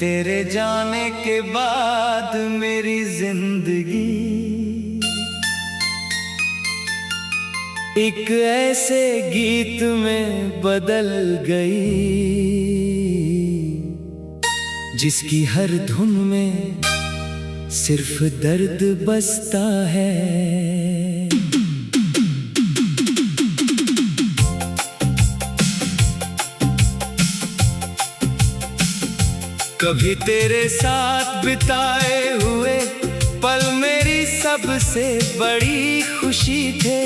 तेरे जाने के बाद मेरी जिंदगी एक ऐसे गीत में बदल गई जिसकी हर धुन में सिर्फ दर्द बसता है। कभी तेरे साथ बिताए हुए पल मेरी सबसे बड़ी खुशी थे,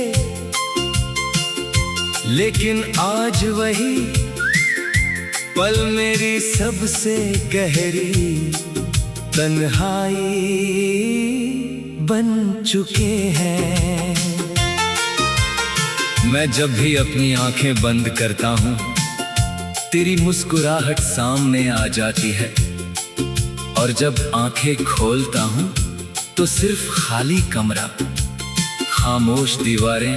लेकिन आज वही पल मेरी सबसे गहरी तन्हाई बन चुके हैं। मैं जब भी अपनी आंखें बंद करता हूँ तेरी मुस्कुराहट सामने आ जाती है, और जब आंखें खोलता हूँ तो सिर्फ खाली कमरा, खामोश दीवारें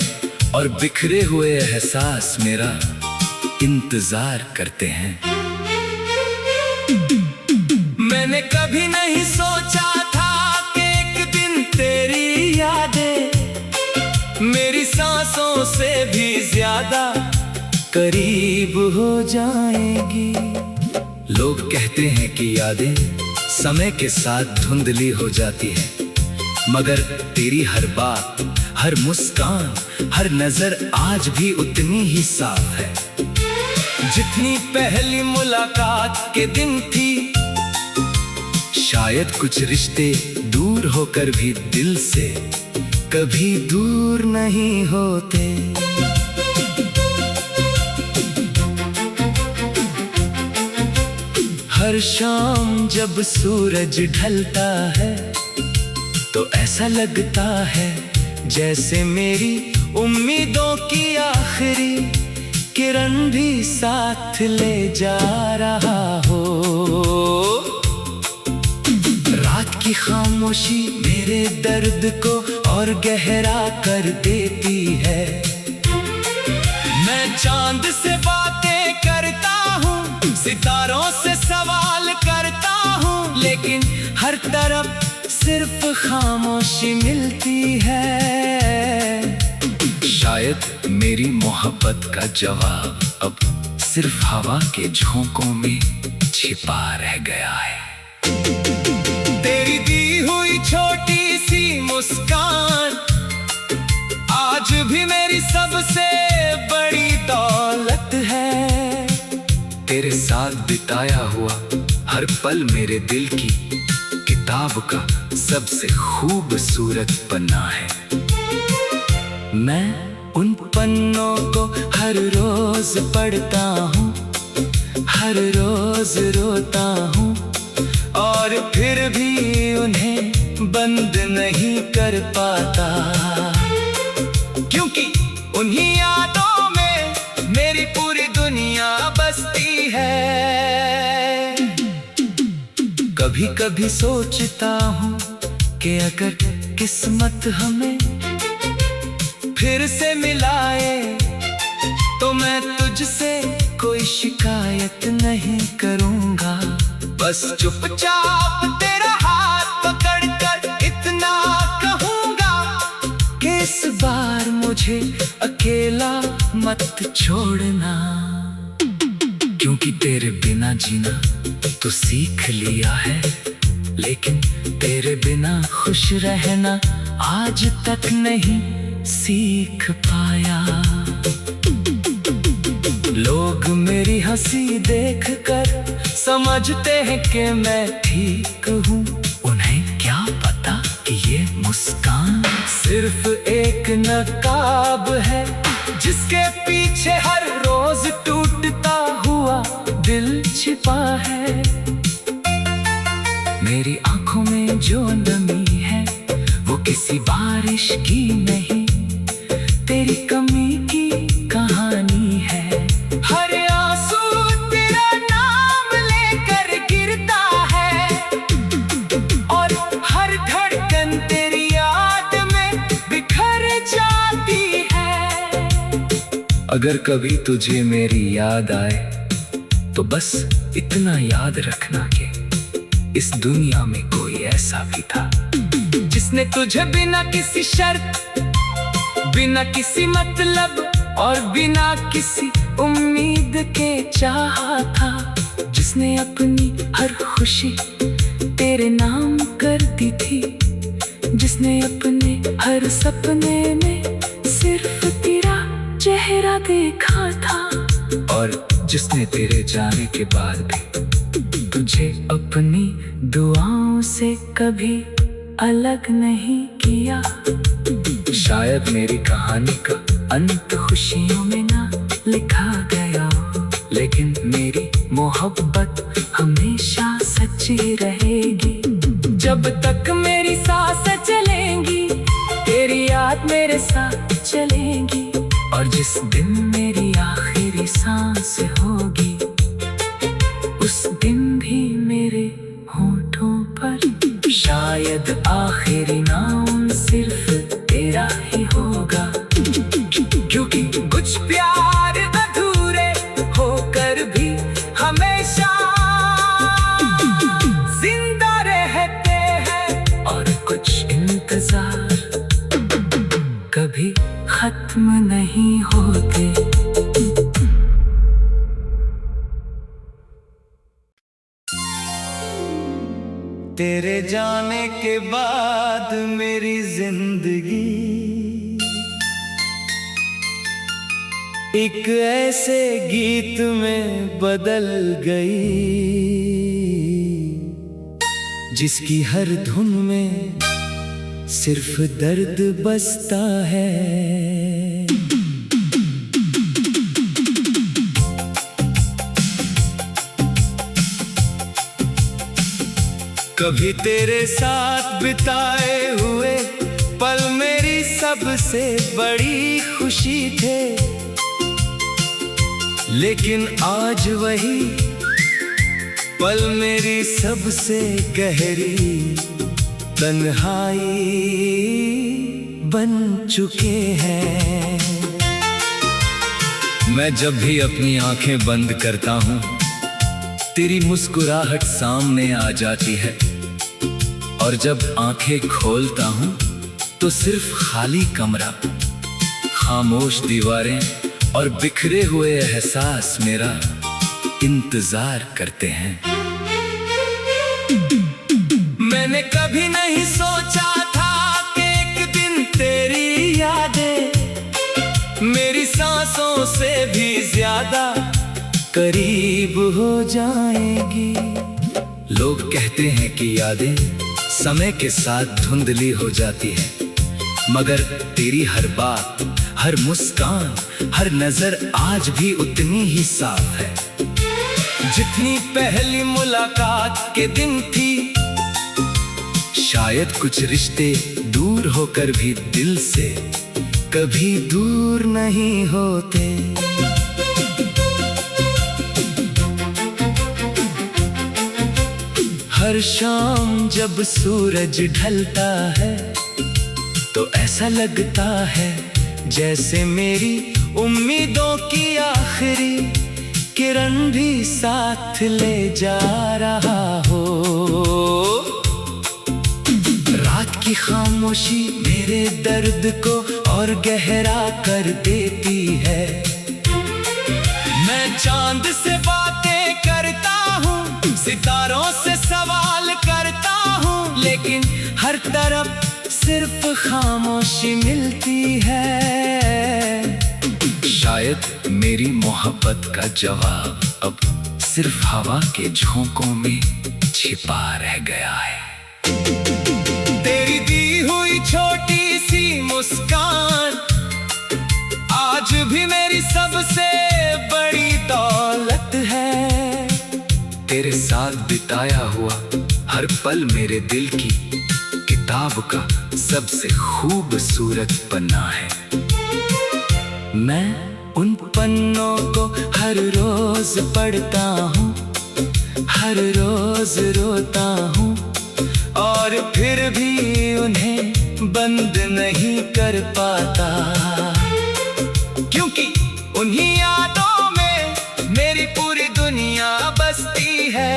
और बिखरे हुए एहसास मेरा इंतजार करते हैं। मैंने कभी नहीं सोचा था कि एक दिन तेरी यादें मेरी सांसों से भी ज्यादा करीब हो जाएगी। लोग कहते हैं कि यादें समय के साथ धुंधली हो जाती है, मगर तेरी हर बात, हर मुस्कान, हर नजर आज भी उतनी ही साफ है जितनी पहली मुलाकात के दिन थी। शायद कुछ रिश्ते दूर होकर भी दिल से कभी दूर नहीं होते। हर शाम जब सूरज ढलता है तो ऐसा लगता है जैसे मेरी उम्मीदों की आखिरी किरण भी साथ ले जा रहा हो। रात की खामोशी मेरे दर्द को और गहरा कर देती है। मैं चांद से बातें करता हूँ, सितारों से सवाल करता हूँ, लेकिन हर तरफ सिर्फ खामोशी मिलती है। शायद मेरी मोहब्बत का जवाब अब सिर्फ हवा के झोंकों में छिपा रह गया है। तेरी दी हुई छोटी सी मुस्कान आज भी मेरी सबसे बड़ी दौलत है। तेरे साथ बिताया हुआ हर पल मेरे दिल की किताब का सबसे खूबसूरत पन्ना है। मैं उन पन्नों को हर रोज पढ़ता हूँ, हर रोज रोता हूँ, और फिर भी उन्हें बंद नहीं कर पाता, क्योंकि उन्हीं यादों में मेरी पूरी दुनिया बसती है। कभी कभी सोचता हूँ कि अगर किस्मत हमें फिर से मिलाए तो मैं तुझसे कोई शिकायत नहीं करूँगा। बस चुपचाप तेरा हाथ पकड़कर इतना कहूँगा कि इस बार मुझे अकेला मत छोड़ना, क्योंकि तेरे बिना जीना तो सीख लिया है, लेकिन तेरे बिना खुश रहना आज तक नहीं सीख पाया। लोग मेरी हंसी देखकर समझते हैं कि मैं ठीक हूँ, उन्हें क्या पता कि ये मुस्कान सिर्फ एक नकाब है जिसके पीछे हर रोज टूटता हुआ दिल छिपा है। मेरी आंखों में जो नमी है वो किसी बारिश की नहीं, तेरी कमी की कहानी है। हर आंसू तेरा नाम लेकर गिरता है, और हर धड़कन तेरी याद में बिखर जाती है। अगर कभी तुझे मेरी याद आए तो बस इतना याद रखना कि इस दुनिया में कोई ऐसा भी था जिसने तुझे बिना किसी शर्त, बिना किसी मतलब और बिना किसी उम्मीद के चाहा था, जिसने अपनी हर खुशी तेरे नाम कर दी थी, जिसने अपने हर सपने में सिर्फ तेरा चेहरा देखा था, और जिसने तेरे जाने के बाद भी तुझे अपनी दुआओं से कभी अलग नहीं किया। शायद मेरी कहानी का अंत खुशियों में ना लिखा गया, लेकिन मेरी मोहब्बत हमेशा सच्ची रहेगी। जब तक मेरी सांसें चलेंगी, तेरी याद मेरे साथ चलेंगी, और जिस दिन मेरी आखिरी सांस होगी, उस दिन भी मेरे होठों पर शायद आखिरी नाम सिर्फ तेरा ही होगा। क्योंकि कुछ प्यार अधूरे होकर भी हमेशा जिंदा रहते हैं, और कुछ इंतजार कभी खत्म नहीं होते। तेरे जाने के बाद मेरी जिंदगी एक ऐसे गीत में बदल गई, जिसकी हर धुन में सिर्फ दर्द बसता है। कभी तेरे साथ बिताए हुए पल मेरी सबसे बड़ी खुशी थे, लेकिन आज वही पल मेरी सबसे गहरी तन्हाई बन चुके हैं। मैं जब भी अपनी आंखें बंद करता हूँ, तेरी मुस्कुराहट सामने आ जाती है, और जब आंखें खोलता हूँ तो सिर्फ खाली कमरा, खामोश दीवारें और बिखरे हुए एहसास मेरा इंतजार करते हैं। मैंने कभी नहीं सोचा था कि एक दिन तेरी यादें मेरी सांसों से भी ज्यादा करीब हो जाएगी। लोग कहते हैं कि यादें समय के साथ धुंधली हो जाती है, मगर तेरी हर बात, हर मुस्कान, हर नजर आज भी उतनी ही साफ है जितनी पहली मुलाकात के दिन थी। शायद कुछ रिश्ते दूर होकर भी दिल से कभी दूर नहीं होते। हर शाम जब सूरज ढलता है तो ऐसा लगता है जैसे मेरी उम्मीदों की आखिरी किरण भी साथ ले जा रहा हो। रात की खामोशी मेरे दर्द को और गहरा कर देती है। मैं चांद से बातें करता हूँ, सितारों से सवाल करता हूँ, लेकिन हर तरफ सिर्फ खामोशी मिलती है। शायद मेरी मोहब्बत का जवाब अब सिर्फ हवा के झोंकों में छिपा रह गया है। तेरी दी हुई छोटी सी मुस्कान आज भी मेरी सबसे बड़ी दौलत है। तेरे साथ बिताया हुआ हर पल मेरे दिल की किताब का सबसे खूबसूरत पन्ना है। मैं उन पन्नों को हर रोज पढ़ता हूँ, हर रोज रोता हूँ, और फिर भी उन्हें बंद नहीं कर पाता, क्योंकि उन्हीं यादों में मेरी पूरी दुनिया बसती है।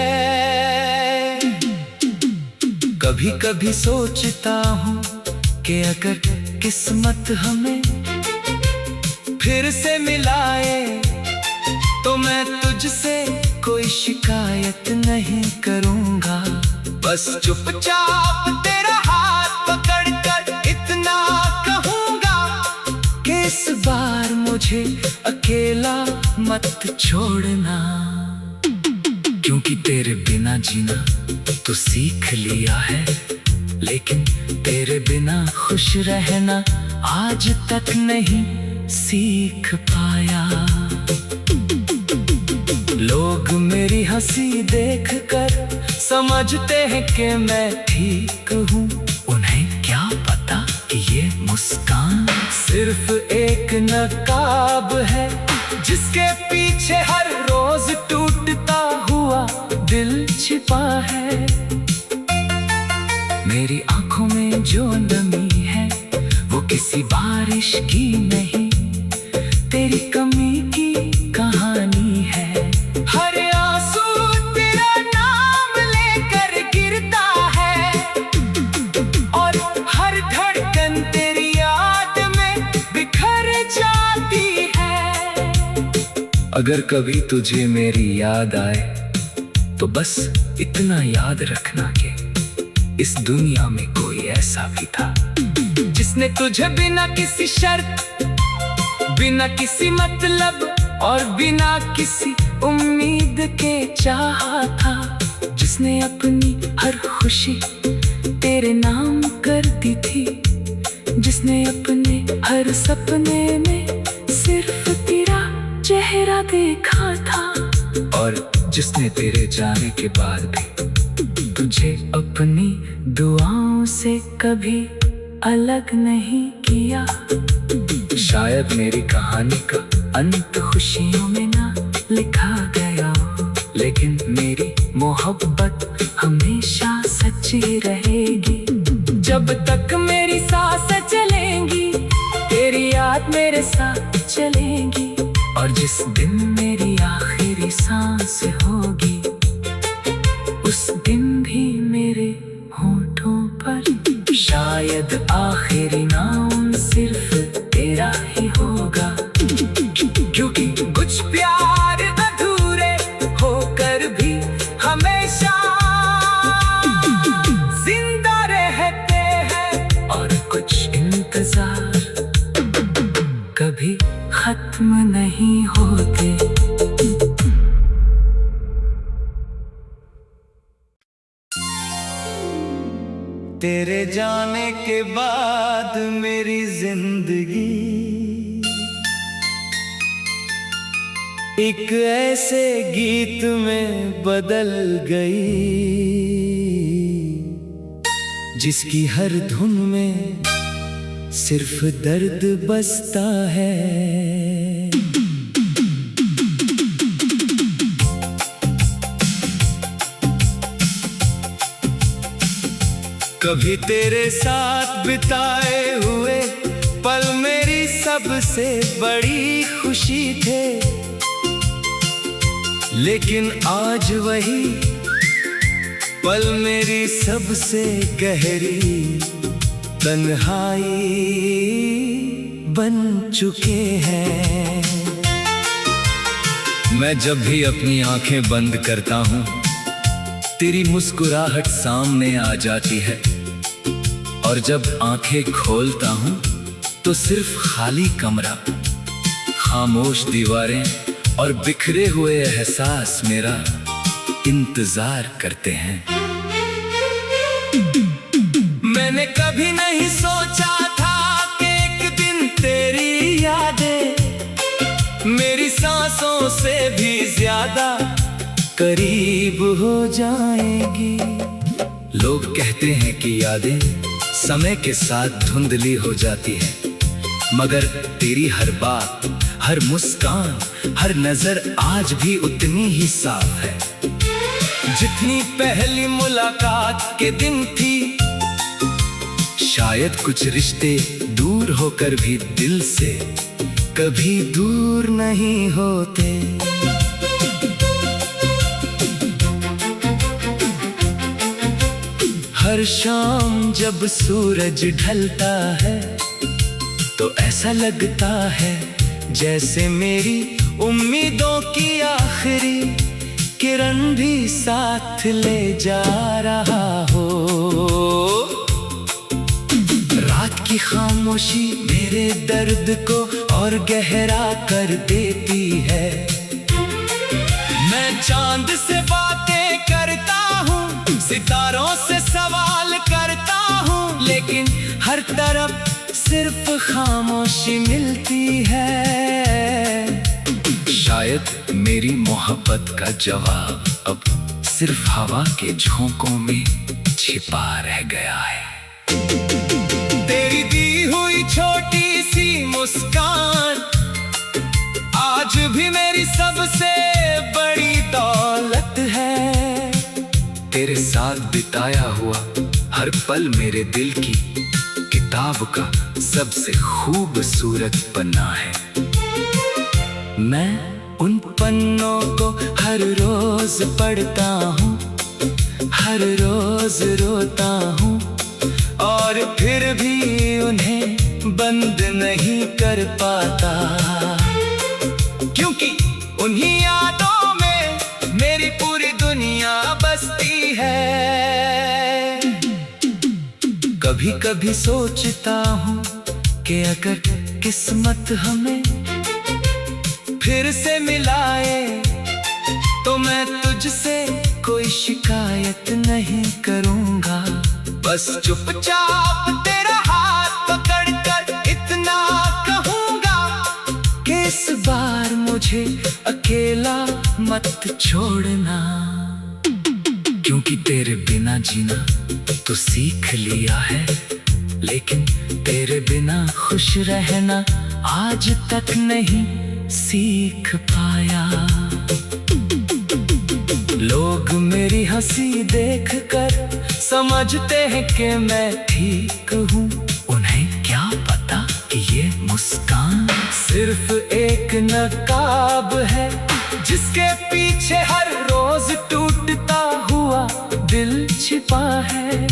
कभी कभी सोचता हूँ कि अगर किस्मत हमें फिर से मिलाए तो मैं तुझसे कोई शिकायत नहीं करूँगा। बस चुपचाप तेरा हाथ पकड़कर इतना कहूँगा कि इस बार मुझे अकेला मत छोड़ना, क्योंकि तेरे बिना जीना तो सीख लिया है, लेकिन तेरे बिना खुश रहना आज तक नहीं सीख पाया। लोग मेरी हंसी देखकर समझते हैं कि मैं ठीक हूँ, उन्हें क्या पता कि ये मुस्कान सिर्फ एक नकाब है जिसके पीछे हर रोज टूटता हुआ दिल छिपा है। मेरी आंखों में जो नमी है वो किसी बारिश की नहीं, तेरी कमी की कहानी है। हर आंसू तेरा नाम लेकर गिरता है और हर धड़कन तेरी याद में बिखर जाती है। अगर कभी तुझे मेरी याद आए तो बस इतना याद रखना कि इस दुनिया में कोई ऐसा भी था जिसने तुझे बिना किसी शर्त, बिना किसी मतलब और बिना किसी उम्मीद के चाहा था, जिसने अपनी हर खुशी तेरे नाम कर दी थी, जिसने अपने हर सपने में सिर्फ तेरा चेहरा देखा था, और जिसने तेरे जाने के बाद भी तुझे अपनी दुआओं से कभी अलग नहीं किया। शायद मेरी कहानी का अंत खुशियों में ना लिखा गया हो, लेकिन मेरी मोहब्बत हमेशा सच्ची रहेगी। जब तक मेरी सांसें चलेंगी तेरी याद मेरे साथ चलेगी, और जिस दिन मेरी आखिरी सांस होगी उस दिन भी मेरे होठों पर शायद आखिरी नाम सिर्फ तेरा ही होगा, क्योंकि कुछ प्यार अधूरे होकर भी हमेशा जिंदा रहते हैं, और कुछ इंतजार कभी खत्म नहीं होते। तेरे जाने के बाद मेरी जिंदगी एक ऐसे गीत में बदल गई जिसकी हर धुन में सिर्फ दर्द बसता है। कभी तेरे साथ बिताए हुए पल मेरी सबसे बड़ी खुशी थे, लेकिन आज वही पल मेरी सबसे गहरी तन्हाई बन चुके हैं। मैं जब भी अपनी आंखें बंद करता हूँ तेरी मुस्कुराहट सामने आ जाती है, और जब आंखें खोलता हूँ तो सिर्फ खाली कमरा, खामोश दीवारें और बिखरे हुए एहसास मेरा इंतजार करते हैं। मैंने कभी नहीं सोचा था कि एक दिन तेरी यादें मेरी सांसों से भी ज्यादा करीब हो जाएगी। लोग कहते हैं कि यादें समय के साथ धुंधली हो जाती है, मगर तेरी हर बात, हर मुस्कान, हर नजर आज भी उतनी ही साफ है जितनी पहली मुलाकात के दिन थी। शायद कुछ रिश्ते दूर होकर भी दिल से कभी दूर नहीं होते। हर शाम जब सूरज ढलता है तो ऐसा लगता है जैसे मेरी उम्मीदों की आखिरी किरण भी साथ ले जा रहा हो। रात की खामोशी मेरे दर्द को और गहरा कर देती है। मैं चांद से बातें करता हूँ, सितारों से सवाल करता हूँ, लेकिन हर तरफ सिर्फ खामोशी मिलती है। शायद मेरी मोहब्बत का जवाब अब सिर्फ हवा के झोंकों में छिपा रह गया है। तेरी दी हुई छोटी सी मुस्कान आज भी मेरी सबसे बड़ी दौलत है। तेरे साथ बिताया हुआ हर पल मेरे दिल की किताब का सबसे खूबसूरत पन्ना है। मैं उन पन्नों को हर रोज पढ़ता हूँ, हर रोज रोता हूँ, और फिर भी उन्हें बंद नहीं कर पाता, क्योंकि उन्हीं यादों में मेरी पूरी दुनिया बसती है। कभी कभी सोचता हूँ कि अगर किस्मत हमें फिर से मिलाए तो मैं तुझसे कोई शिकायत नहीं करूँगा। बस चुपचाप तेरा हाथ पकड़कर इतना कहूँगा कि इस बार मुझे अकेला मत छोड़ना, क्योंकि तेरे बिना जीना तो सीख लिया है, लेकिन तेरे बिना खुश रहना आज तक नहीं सीख पाया। लोग मेरी हंसी देखकर समझते हैं कि मैं ठीक हूँ, उन्हें क्या पता कि ये मुस्कान सिर्फ एक नकाब है, जिसके पीछे हर रोज टूटता हुआ दिल छिपा है।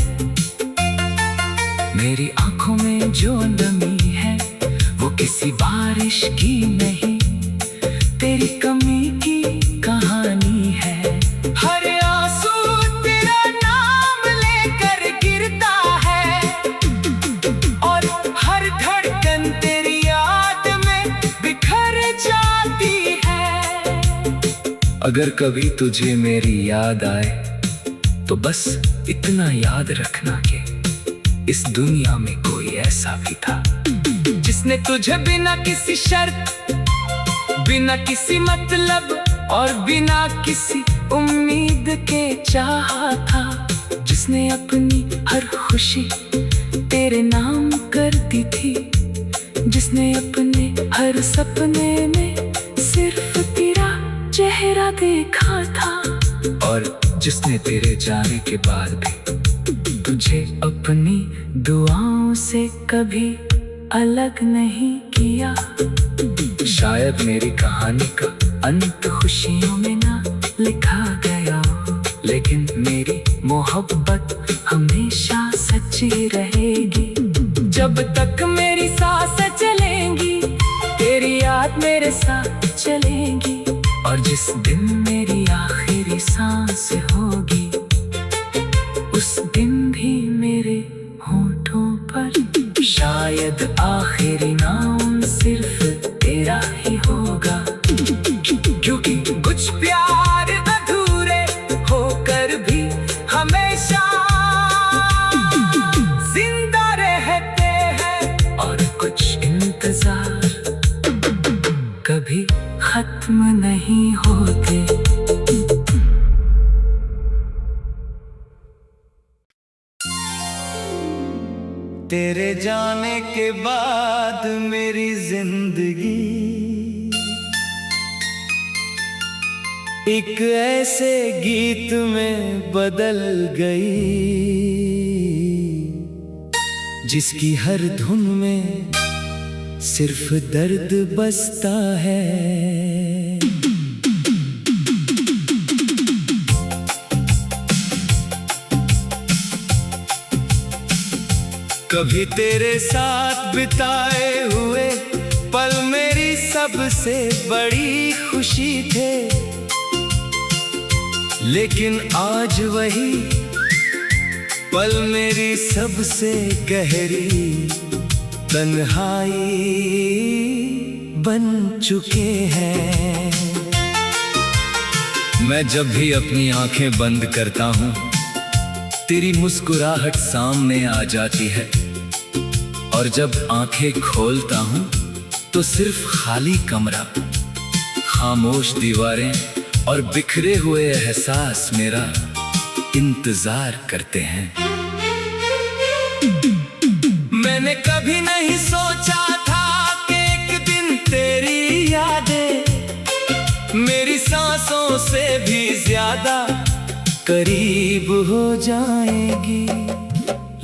मेरी आंखों में जो नमी है वो किसी बारिश की नहीं, तेरी कमी की कहानी है। हर आंसू तेरा नाम लेकर गिरता है, और हर धड़कन तेरी याद में बिखर जाती है। अगर कभी तुझे मेरी याद आए तो बस इतना याद रखना कि इस दुनिया में कोई ऐसा भी था जिसने तुझे बिना किसी शर्त, बिना किसी मतलब और बिना किसी उम्मीद के चाहा था, जिसने अपनी हर खुशी तेरे नाम कर दी थी, जिसने अपने हर सपने में सिर्फ तेरा चेहरा देखा था, और जिसने तेरे जाने के बाद भी तुझे अपनी दुआओं से कभी अलग नहीं किया। शायद मेरी कहानी का अंत खुशियों में ना लिखा गया हो, लेकिन मेरी मोहब्बत हमेशा सच्ची रहेगी। जब तक मेरी सांसें चलेंगी तेरी याद मेरे साथ चलेगी, और जिस दिन मेरी आखिरी सांस होगी उस दिन भी मेरे होठों पर शायद आखिरी नाम सिर्फ तेरा ही होगा, क्योंकि कुछ प्यार अधूरे होकर भी हमेशा जिंदा रहते हैं, और कुछ इंतजार कभी खत्म नहीं होते। तेरे जाने के बाद मेरी जिंदगी एक ऐसे गीत में बदल गई जिसकी हर धुन में सिर्फ दर्द बसता है। कभी तेरे साथ बिताए हुए पल मेरी सबसे बड़ी खुशी थे, लेकिन आज वही पल मेरी सबसे गहरी तन्हाई बन चुके हैं। मैं जब भी अपनी आंखें बंद करता हूँ, तेरी मुस्कुराहट सामने आ जाती है, और जब आंखें खोलता हूँ तो सिर्फ खाली कमरा, खामोश दीवारें और बिखरे हुए एहसास मेरा इंतजार करते हैं। मैंने कभी नहीं सोचा था कि एक दिन तेरी यादें मेरी सांसों से भी ज्यादा करीब हो जाएगी।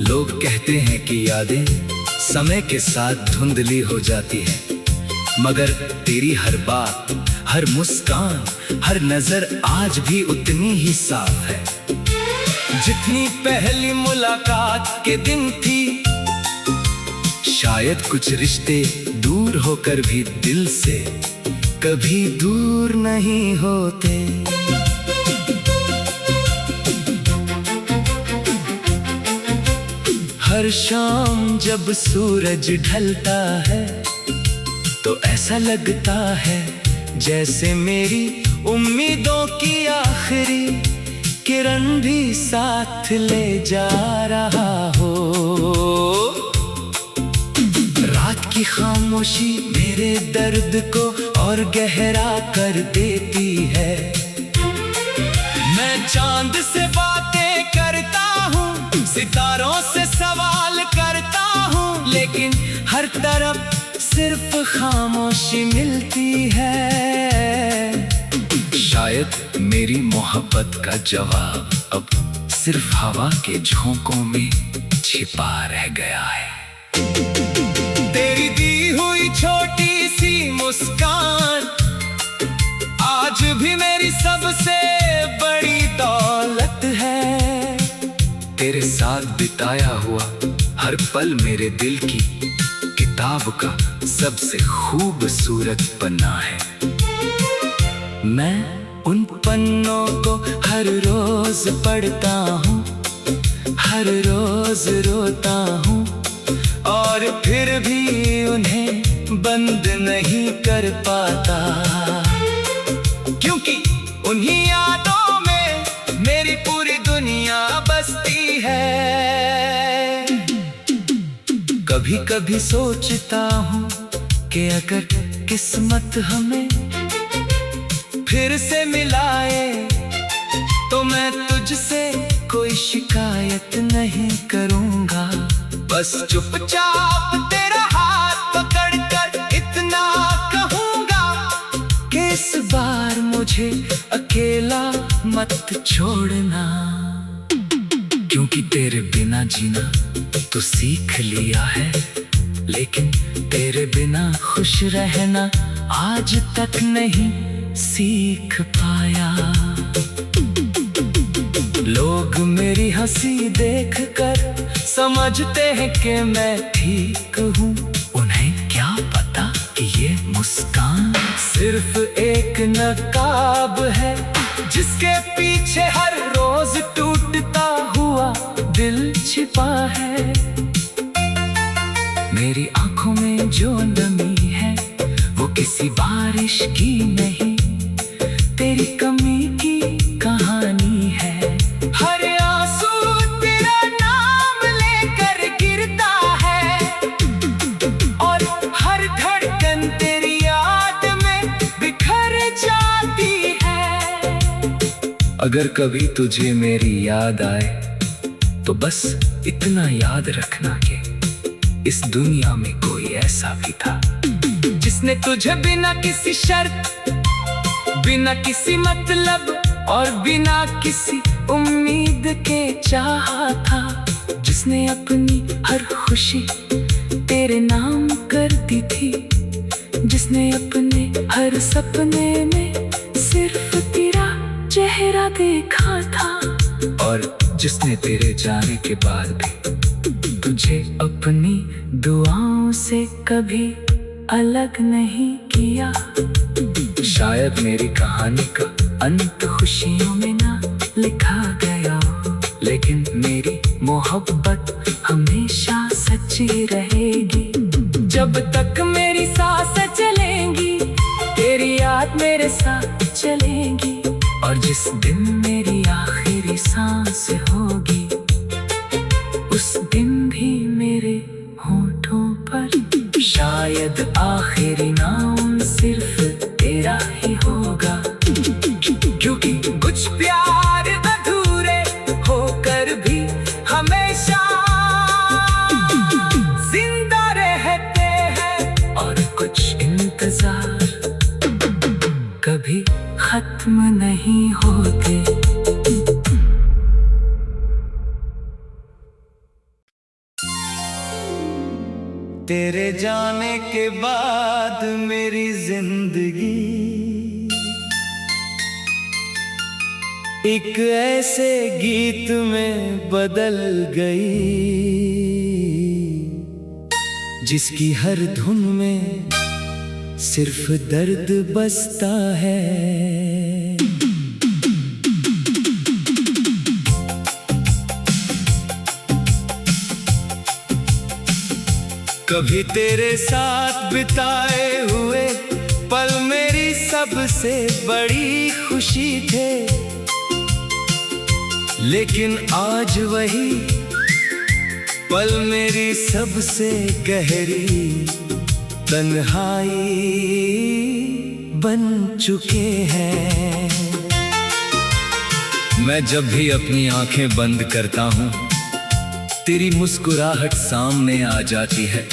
लोग कहते हैं कि यादें समय के साथ धुंधली हो जाती है, मगर तेरी हर बात, हर मुस्कान, हर नजर आज भी उतनी ही साफ है जितनी पहली मुलाकात के दिन थी। शायद कुछ रिश्ते दूर होकर भी दिल से कभी दूर नहीं होते। हर शाम जब सूरज ढलता है तो ऐसा लगता है जैसे मेरी उम्मीदों की आखिरी किरण भी साथ ले जा रहा हो। रात की खामोशी मेरे दर्द को और गहरा कर देती है। मैं चांद से बातें करता हूँ, सितारों से सवाल करता हूँ, लेकिन हर तरफ सिर्फ खामोशी मिलती है। शायद मेरी मोहब्बत का जवाब अब सिर्फ हवा के झोंकों में छिपा रह गया है। तेरी दी हुई छोटी सी मुस्कान आज भी मेरी सबसे बड़ी दौलत है। तेरे साथ बिताया हुआ हर पल मेरे दिल की किताब का सबसे खूबसूरत पन्ना है। मैं उन पन्नों को हर रोज पढ़ता हूँ, हर रोज रोता हूँ, और फिर भी उन्हें बंद नहीं कर पाता, क्योंकि उन्हीं यादों में मेरी पूरी दुनिया बसती है। कभी कभी सोचता हूँ कि अगर किस्मत हमें फिर से मिलाए तो मैं तुझसे कोई शिकायत नहीं करूँगा। बस चुपचाप तेरा हाथ पकड़कर इतना कहूँगा कि इस बार मुझे अकेला मत छोड़ना, क्योंकि तेरे बिना जीना तो सीख लिया है, लेकिन तेरे बिना खुश रहना आज तक नहीं सीख पाया। लोग मेरी हंसी देखकर समझते हैं कि मैं ठीक हूँ, उन्हें क्या पता कि ये मुस्कान सिर्फ एक नकाब है जिसके पीछे हर रोज टूटता हुआ दिल छिपा है। मेरी आंखों में जो नमी है वो किसी बारिश की नहीं, तेरी कमी की कहानी है। हर आंसू तेरा नाम लेकर गिरता है, और हर धड़कन तेरी याद में बिखर जाती है। अगर कभी तुझे मेरी याद आए तो बस इतना याद रखना कि इस दुनिया में कोई ऐसा भी था जिसने तुझे बिना किसी शर्त, बिना किसी मतलब और बिना किसी उम्मीद के चाहा था, जिसने अपनी हर खुशी तेरे नाम कर दी थी, जिसने अपने हर सपने में सिर्फ तेरा चेहरा देखा था, और जिसने तेरे जाने के बाद भी तुझे अपनी दुआओं से कभी अलग नहीं किया। शायद मेरी कहानी का अंत खुशियों में ना लिखा गया, लेकिन मेरी मोहब्बत हमेशा सच्ची रहेगी। जब तक मेरी सांसें चलेंगी, तेरी याद मेरे साथ चलेगी। और जिस दिन मेरी आखिरी सांस होगी, उस दिन भी मेरे होठों पर शायद आखिरी नाम सिर्फ तेरा ही होगा। क्योंकि कुछ प्यार अधूरे होकर भी हमेशा जिंदा रहते हैं, और कुछ इंतजार कभी खत्म नहीं होते। तेरे जाने के बाद मेरी जिंदगी एक ऐसे गीत में बदल गई, जिसकी हर धुन में सिर्फ दर्द बसता है। कभी तेरे साथ बिताए हुए पल मेरी सबसे बड़ी खुशी थे, लेकिन आज वही पल मेरी सबसे गहरी तन्हाई बन चुके हैं। मैं जब भी अपनी आंखें बंद करता हूँ, तेरी मुस्कुराहट सामने आ जाती है,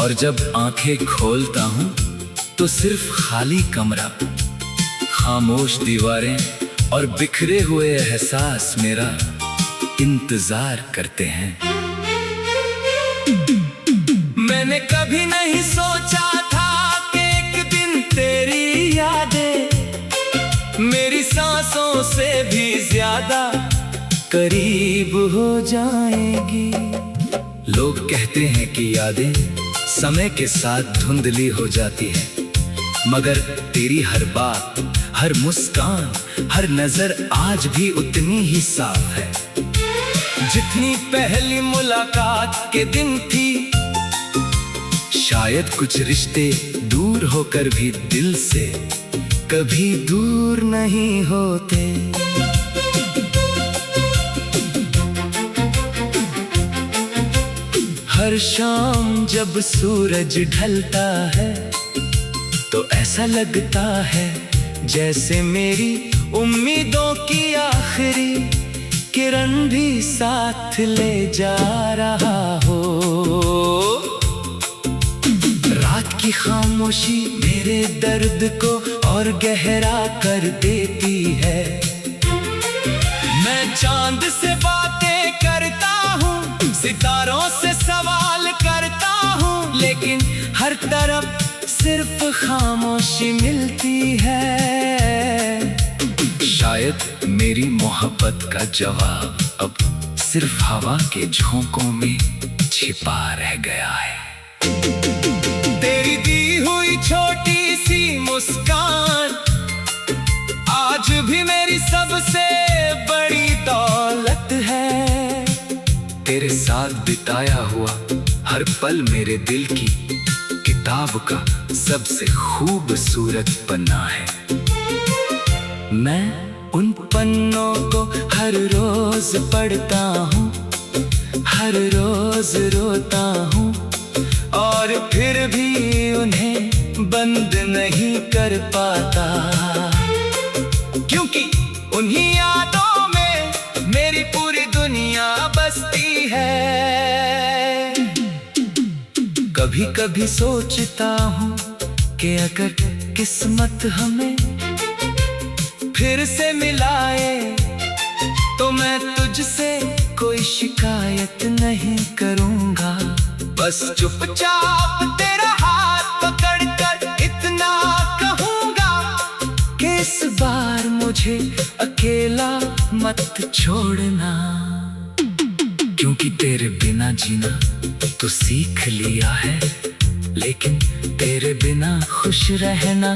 और जब आंखें खोलता हूँ तो सिर्फ खाली कमरा, खामोश दीवारें और बिखरे हुए एहसास मेरा इंतजार करते हैं। मैंने कभी नहीं सोचा था कि एक दिन तेरी यादें मेरी सांसों से भी ज्यादा करीब हो जाएगी। लोग कहते हैं कि यादें समय के साथ धुंधली हो जाती है, मगर तेरी हर बात, हर मुस्कान, हर नजर आज भी उतनी ही साफ है जितनी पहली मुलाकात के दिन थी। शायद कुछ रिश्ते दूर होकर भी दिल से कभी दूर नहीं होते। हर शाम जब सूरज ढलता है तो ऐसा लगता है जैसे मेरी उम्मीदों की आखिरी किरण भी साथ ले जा रहा हो। रात की खामोशी मेरे दर्द को और गहरा कर देती है। मैं चांद से बातें करता हूँ, सितारों से सवाल करता हूँ, लेकिन हर तरफ सिर्फ खामोशी मिलती है। शायद मेरी मोहब्बत का जवाब अब सिर्फ हवा के झोंकों में छिपा रह गया है। तेरी दी हुई छोटी सी मुस्कान आज भी मेरी सबसे बड़ी दौलत है। तेरे साथ बिताया हुआ हर पल मेरे दिल की किताब का सबसे खूबसूरत पन्ना है। मैं उन पन्नों को हर रोज पढ़ता हूँ, हर रोज रोता हूँ, और फिर भी उन्हें बंद नहीं कर पाता, क्योंकि उन्हीं यादों में मेरी पूरी दुनिया बसती है। कभी कभी सोचता हूँ कि अगर किस्मत हमें फिर से मिलाए तो मैं तुझसे कोई शिकायत नहीं करूँगा। बस चुपचाप तेरा हाथ पकड़कर इतना कहूँगा कि इस बार मुझे अकेला मत छोड़ना, क्योंकि तेरे बिना जीना तो सीख लिया है, लेकिन तेरे बिना खुश रहना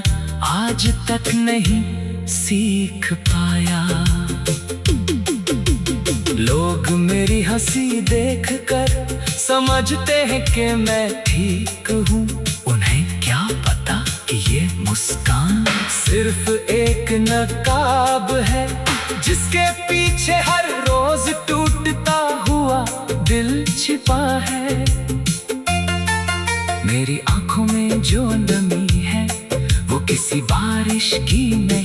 आज तक नहीं सीख पाया। लोग मेरी हंसी देखकर समझते हैं कि मैं ठीक हूँ, उन्हें क्या पता कि ये मुस्कान सिर्फ एक नकाब है, जिसके पीछे हर रोज टूटता हुआ दिल छिपा है। मेरी आंखों में जो नमी है वो किसी बारिश की नहीं,